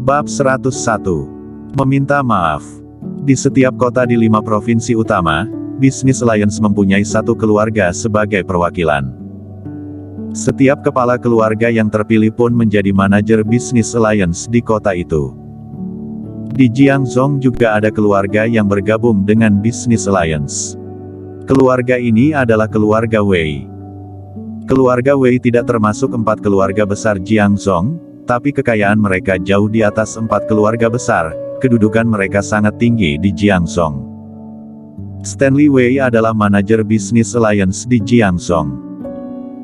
Bab 101. Meminta maaf. Di setiap kota di 5 provinsi utama, Business Alliance mempunyai satu keluarga sebagai perwakilan. Setiap kepala keluarga yang terpilih pun menjadi manajer Business Alliance di kota itu. Di Jiangzhou juga ada keluarga yang bergabung dengan Business Alliance. Keluarga ini adalah keluarga Wei. Keluarga Wei tidak termasuk 4 keluarga besar Jiangzhou, tapi kekayaan mereka jauh di atas 4 keluarga besar. Kedudukan mereka sangat tinggi di Jiangzhou. Stanley Wei adalah manajer Business Alliance di Jiangzhou.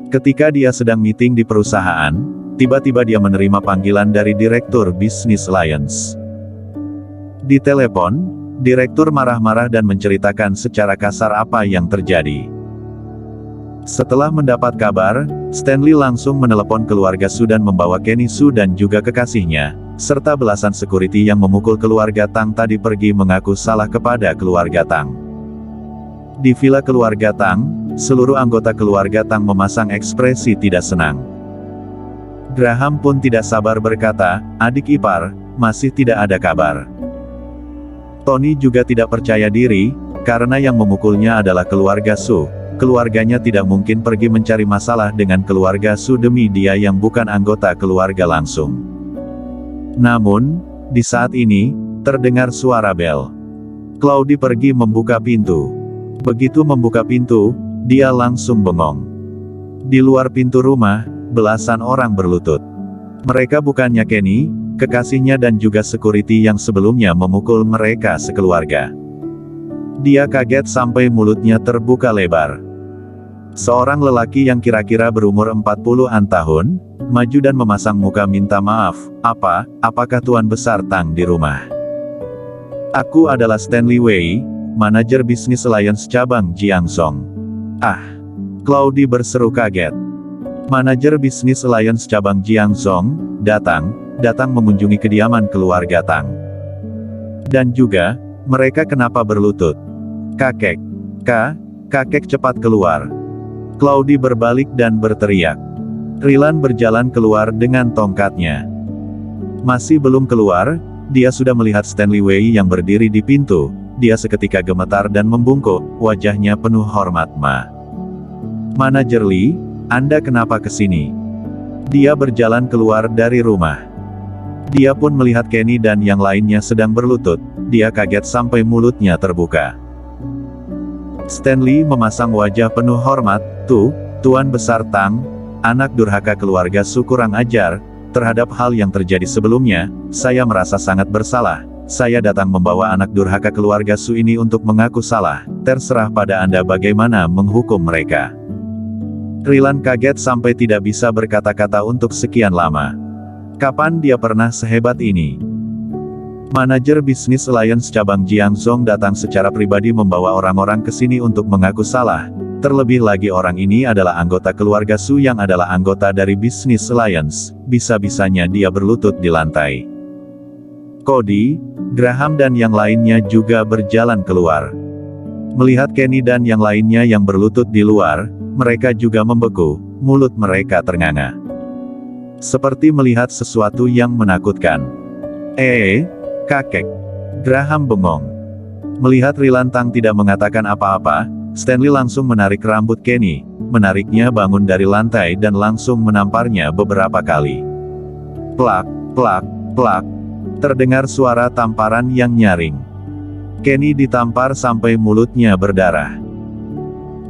Ketika dia sedang meeting di perusahaan, tiba-tiba dia menerima panggilan dari Direktur Business Alliance. Di telepon, Direktur marah-marah dan menceritakan secara kasar apa yang terjadi. Setelah mendapat kabar, Stanley langsung menelepon keluarga Su dan membawa Kenny Su dan juga kekasihnya, serta belasan security yang memukul keluarga Tang tadi pergi mengaku salah kepada keluarga Tang. Di villa keluarga Tang, seluruh anggota keluarga Tang memasang ekspresi tidak senang. Graham pun tidak sabar berkata, "Adik ipar, masih tidak ada kabar." Tony juga tidak percaya diri, karena yang memukulnya adalah keluarga Su. Keluarganya tidak mungkin pergi mencari masalah dengan keluarga Su demi dia yang bukan anggota keluarga langsung. Namun, di saat ini, terdengar suara bel. Claude pergi membuka pintu. Begitu membuka pintu, dia langsung bengong. Di luar pintu rumah, belasan orang berlutut. Mereka bukannya Kenny, kekasihnya dan juga security yang sebelumnya memukul mereka sekeluarga. Dia kaget sampai mulutnya terbuka lebar. Seorang lelaki yang kira-kira berumur 40-an tahun, maju dan memasang muka minta maaf, apakah Tuan Besar Tang di rumah? Aku adalah Stanley Wei, manajer Business Alliance cabang Jiangzhou. Claude berseru kaget. Manajer Business Alliance cabang Jiangzhou, datang mengunjungi kediaman keluarga Tang. Dan juga, mereka kenapa berlutut? Kakek cepat keluar. Claude berbalik dan berteriak. Rilan berjalan keluar dengan tongkatnya. Masih belum keluar, dia sudah melihat Stanley Wei yang berdiri di pintu. Dia seketika gemetar dan membungkuk, wajahnya penuh hormat. Manajer Lee, Anda kenapa kesini? Dia berjalan keluar dari rumah. Dia pun melihat Kenny dan yang lainnya sedang berlutut. Dia kaget sampai mulutnya terbuka. Stanley memasang wajah penuh hormat, Tuan Besar Tang, anak durhaka keluarga Su kurang ajar, terhadap hal yang terjadi sebelumnya, saya merasa sangat bersalah. Saya datang membawa anak durhaka keluarga Su ini untuk mengaku salah, terserah pada Anda bagaimana menghukum mereka. Rilan kaget sampai tidak bisa berkata-kata untuk sekian lama. Kapan dia pernah sehebat ini? Manajer Business Alliance cabang Jiangzhou datang secara pribadi membawa orang-orang ke sini untuk mengaku salah. Terlebih lagi orang ini adalah anggota keluarga Su yang adalah anggota dari Business Alliance. Bisa-bisanya dia berlutut di lantai. Cody, Graham dan yang lainnya juga berjalan keluar. Melihat Kenny dan yang lainnya yang berlutut di luar, mereka juga membeku, mulut mereka ternganga. Seperti melihat sesuatu yang menakutkan. Kakek. Graham bengong. Melihat Rilan Tang tidak mengatakan apa-apa, Stanley langsung menarik rambut Kenny, menariknya bangun dari lantai dan langsung menamparnya beberapa kali. Plak, plak, plak. Terdengar suara tamparan yang nyaring. Kenny ditampar sampai mulutnya berdarah.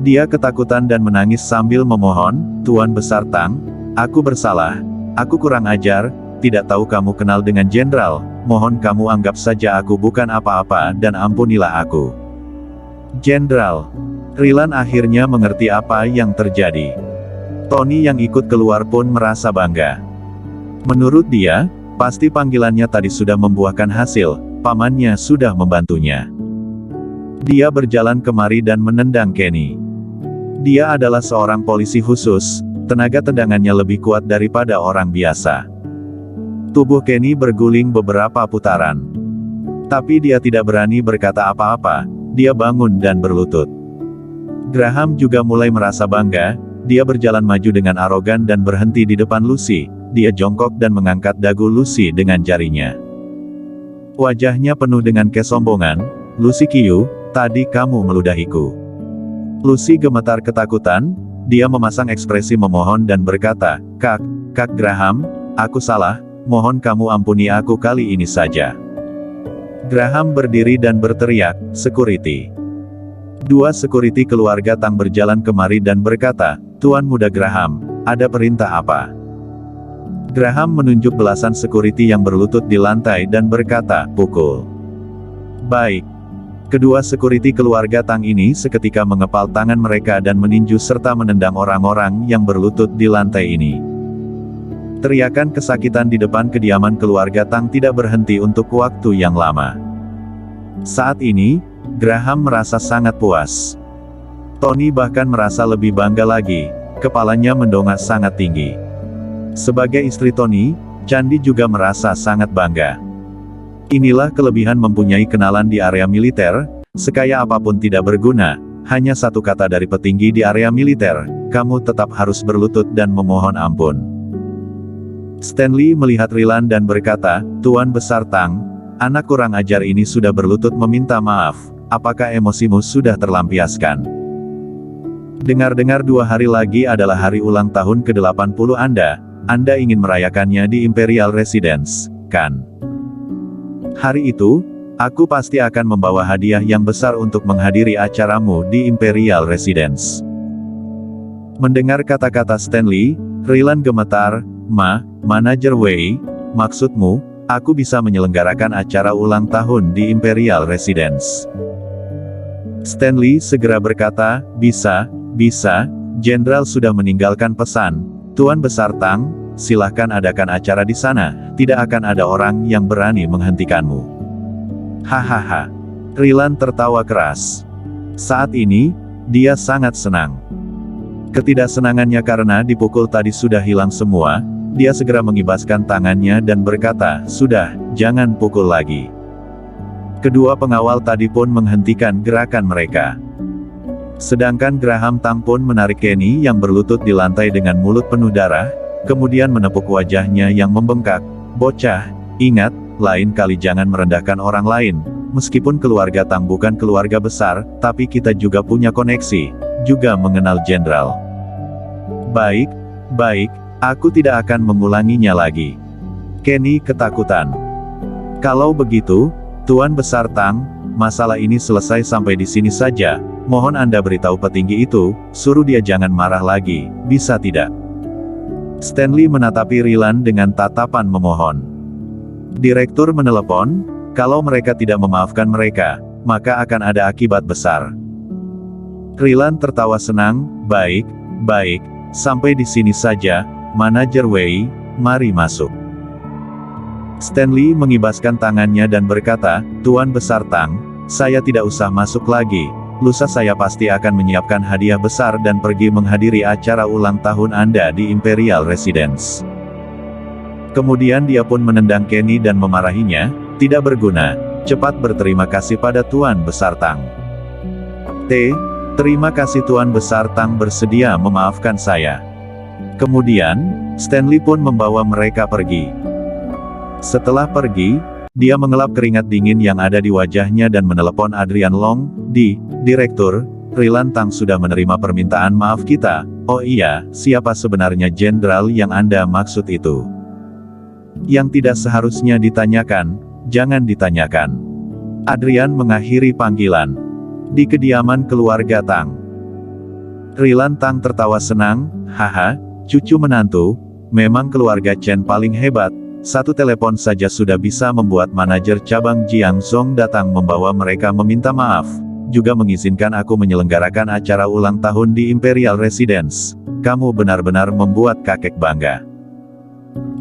Dia ketakutan dan menangis sambil memohon, Tuan Besar Tang, aku bersalah, aku kurang ajar, tidak tahu kamu kenal dengan jenderal, mohon kamu anggap saja aku bukan apa-apa dan ampunilah aku. Jenderal. Rilan akhirnya mengerti apa yang terjadi. Tony yang ikut keluar pun merasa bangga. Menurut dia, pasti panggilannya tadi sudah membuahkan hasil, pamannya sudah membantunya. Dia berjalan kemari dan menendang Kenny. Dia adalah seorang polisi khusus, tenaga tendangannya lebih kuat daripada orang biasa. Tubuh Kenny berguling beberapa putaran. Tapi dia tidak berani berkata apa-apa, dia bangun dan berlutut. Graham juga mulai merasa bangga, dia berjalan maju dengan arogan dan berhenti di depan Lucy, dia jongkok dan mengangkat dagu Lucy dengan jarinya. Wajahnya penuh dengan kesombongan. Lucy Qiu, tadi kamu meludahiku. Lucy gemetar ketakutan, dia memasang ekspresi memohon dan berkata, Kak Graham, aku salah, mohon kamu ampuni aku kali ini saja. Graham berdiri dan berteriak, security. Dua security keluarga Tang berjalan kemari dan berkata, Tuan Muda Graham, ada perintah apa? Graham menunjuk belasan security yang berlutut di lantai dan berkata, pukul. Baik. Kedua security keluarga Tang ini seketika mengepal tangan mereka dan meninju serta menendang orang-orang yang berlutut di lantai ini. Teriakan kesakitan di depan kediaman keluarga Tang tidak berhenti untuk waktu yang lama. Saat ini, Graham merasa sangat puas. Tony bahkan merasa lebih bangga lagi, kepalanya mendongak sangat tinggi. Sebagai istri Tony, Chandi juga merasa sangat bangga. Inilah kelebihan mempunyai kenalan di area militer, sekaya apapun tidak berguna, hanya satu kata dari petinggi di area militer, kamu tetap harus berlutut dan memohon ampun. Stanley melihat Rilan dan berkata, Tuan Besar Tang, anak kurang ajar ini sudah berlutut meminta maaf, apakah emosimu sudah terlampiaskan? Dengar-dengar 2 hari lagi adalah hari ulang tahun ke-80 Anda ingin merayakannya di Imperial Residence, kan? Hari itu, aku pasti akan membawa hadiah yang besar untuk menghadiri acaramu di Imperial Residence. Mendengar kata-kata Stanley, Rilan gemetar, Manajer Wei, maksudmu, aku bisa menyelenggarakan acara ulang tahun di Imperial Residence? Stanley segera berkata, bisa, Jenderal sudah meninggalkan pesan, Tuan Besar Tang, silahkan adakan acara di sana, tidak akan ada orang yang berani menghentikanmu. Hahaha. Rilan tertawa keras. Saat ini, dia sangat senang. Ketidaksenangannya karena dipukul tadi sudah hilang semua, dia segera mengibaskan tangannya dan berkata, sudah, jangan pukul lagi. Kedua pengawal tadi pun menghentikan gerakan mereka. Sedangkan Graham Tang pun menarik Kenny yang berlutut di lantai dengan mulut penuh darah, kemudian menepuk wajahnya yang membengkak. Bocah, ingat, lain kali jangan merendahkan orang lain, meskipun keluarga Tang bukan keluarga besar, tapi kita juga punya koneksi, juga mengenal jenderal. Baik, aku tidak akan mengulanginya lagi. Kenny ketakutan. Kalau begitu, Tuan Besar Tang, masalah ini selesai sampai di sini saja. Mohon Anda beritahu petinggi itu, suruh dia jangan marah lagi, bisa tidak? Stanley menatapi Rilan dengan tatapan memohon. Direktur menelepon, kalau mereka tidak memaafkan mereka, maka akan ada akibat besar. Rilan tertawa senang, baik, sampai di sini saja, Manajer Wei, mari masuk. Stanley mengibaskan tangannya dan berkata, Tuan Besar Tang, saya tidak usah masuk lagi. Lusa saya pasti akan menyiapkan hadiah besar dan pergi menghadiri acara ulang tahun Anda di Imperial Residence. Kemudian dia pun menendang Kenny dan memarahinya, tidak berguna, cepat berterima kasih pada Tuan Besar Tang. Terima kasih Tuan Besar Tang bersedia memaafkan saya. Kemudian, Stanley pun membawa mereka pergi. Setelah pergi, dia mengelap keringat dingin yang ada di wajahnya dan menelepon Adrian Long, Direktur, Rilan Tang sudah menerima permintaan maaf kita. Oh iya, siapa sebenarnya jenderal yang Anda maksud itu? Yang tidak seharusnya ditanyakan, jangan ditanyakan. Adrian mengakhiri panggilan. Di kediaman keluarga Tang. Rilan Tang tertawa senang, haha, cucu menantu, memang keluarga Chen paling hebat. Satu telepon saja sudah bisa membuat manajer cabang Jiangzhou datang membawa mereka meminta maaf, juga mengizinkan aku menyelenggarakan acara ulang tahun di Imperial Residence. Kamu benar-benar membuat kakek bangga.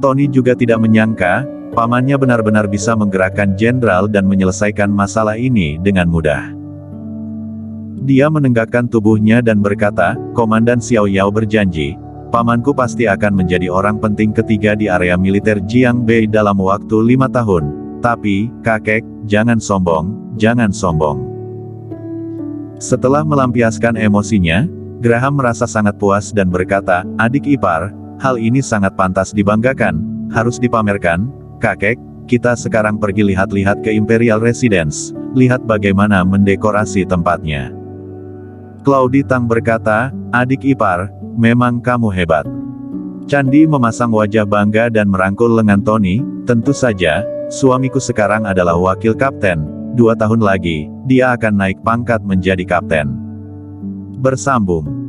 Tony juga tidak menyangka, pamannya benar-benar bisa menggerakkan jenderal dan menyelesaikan masalah ini dengan mudah. Dia menenggakkan tubuhnya dan berkata, Komandan Xiao Yao berjanji, pamanku pasti akan menjadi orang penting ketiga di area militer Jiangbei dalam waktu 5 tahun. Tapi, kakek, jangan sombong. Setelah melampiaskan emosinya, Graham merasa sangat puas dan berkata, adik ipar, hal ini sangat pantas dibanggakan, harus dipamerkan, kakek, kita sekarang pergi lihat-lihat ke Imperial Residence, lihat bagaimana mendekorasi tempatnya. Claudi Tang berkata, adik ipar, memang kamu hebat. Candi memasang wajah bangga dan merangkul lengan Tony, tentu saja, suamiku sekarang adalah wakil kapten, 2 tahun lagi, dia akan naik pangkat menjadi kapten. Bersambung.